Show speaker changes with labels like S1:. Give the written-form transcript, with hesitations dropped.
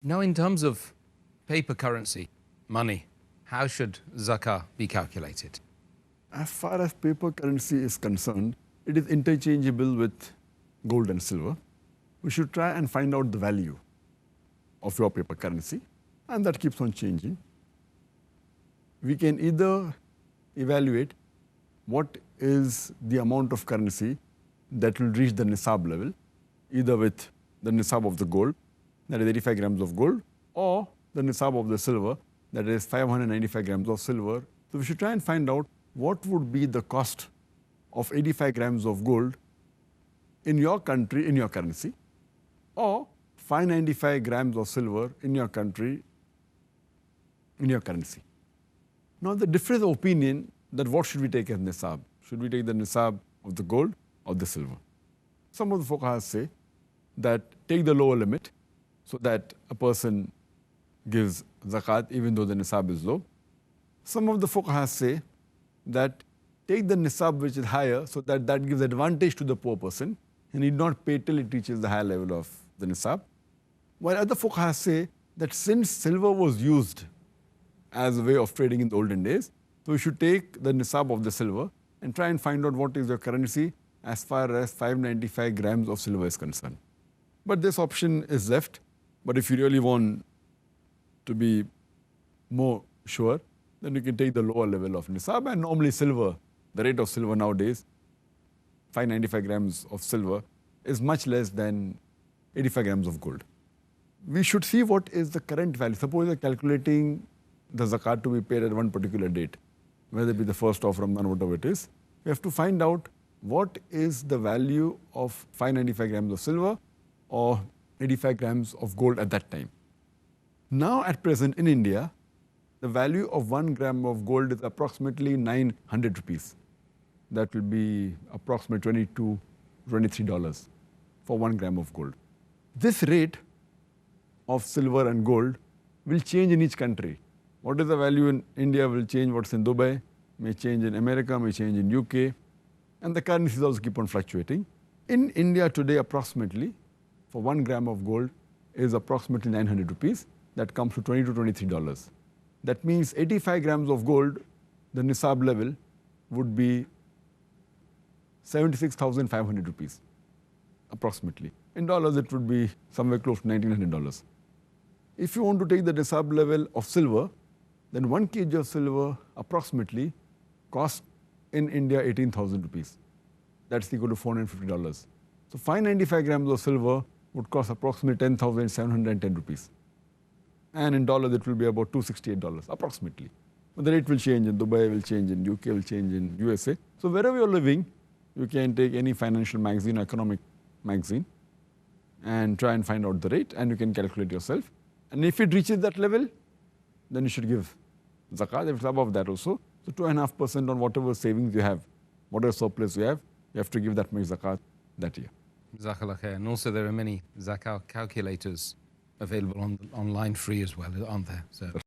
S1: Now, in terms of paper currency, money, how should zakah be calculated?
S2: As far as paper currency is concerned, it is interchangeable with gold and silver. We should try and find out the value of your paper currency, and that keeps on changing. We can either evaluate what is the amount of currency that will reach the nisab level, either with the nisab of the gold, that is 85 grams of gold, or the nisab of the silver, that is 595 grams of silver. So we should try and find out what would be the cost of 85 grams of gold in your country, in your currency, or 595 grams of silver in your country, in your currency. Now the difference of opinion that what should we take as nisab? Should we take the nisab of the gold or the silver? Some of the fuqahas say that take the lower limit so that a person gives zakat even though the nisab is low. Some of the fuqahas say that take the nisab which is higher so that that gives advantage to the poor person and need not pay till it reaches the higher level of the nisab. While other fuqahas say that since silver was used as a way of trading in the olden days, so we should take the nisab of the silver and try and find out what is your currency as far as 595 grams of silver is concerned. But this option is left. But if you really want to be more sure, then you can take the lower level of nisab. And normally silver, the rate of silver nowadays, 595 grams of silver is much less than 85 grams of gold. We should see what is the current value. Suppose you're calculating the zakat to be paid at one particular date, whether it be the first of Ramadan, whatever it is. We have to find out what is the value of 595 grams of silver or 85 grams of gold at that time. Now at present in India, the value of 1 gram of gold is approximately 900 rupees. That will be approximately $22, $23 for 1 gram of gold. This rate of silver and gold will change in each country. What is the value in India will change, what's in Dubai, may change in America, may change in UK, and the currencies also keep on fluctuating. In India today, approximately, for 1 gram of gold is approximately 900 rupees. That comes to $22, $23. That means 85 grams of gold, the nisab level, would be 76,500 rupees, approximately. In dollars, it would be somewhere close to $1,900. If you want to take the nisab level of silver, then 1 kg of silver approximately costs in India 18,000 rupees. That's equal to $450. So 595 grams of silver would cost approximately 10,710 rupees. And in dollars, it will be about $268, approximately. But the rate will change in Dubai, will change in UK, will change in USA. So wherever you're living, you can take any financial magazine, economic magazine, and try and find out the rate, and you can calculate yourself. And if it reaches that level, then you should give zakat. If it's above that also, so 2.5% on whatever savings you have, whatever surplus you have to give that much zakat that year.
S1: Jazakallah khair. And also there are many zakat calculators available online free as well, aren't there? So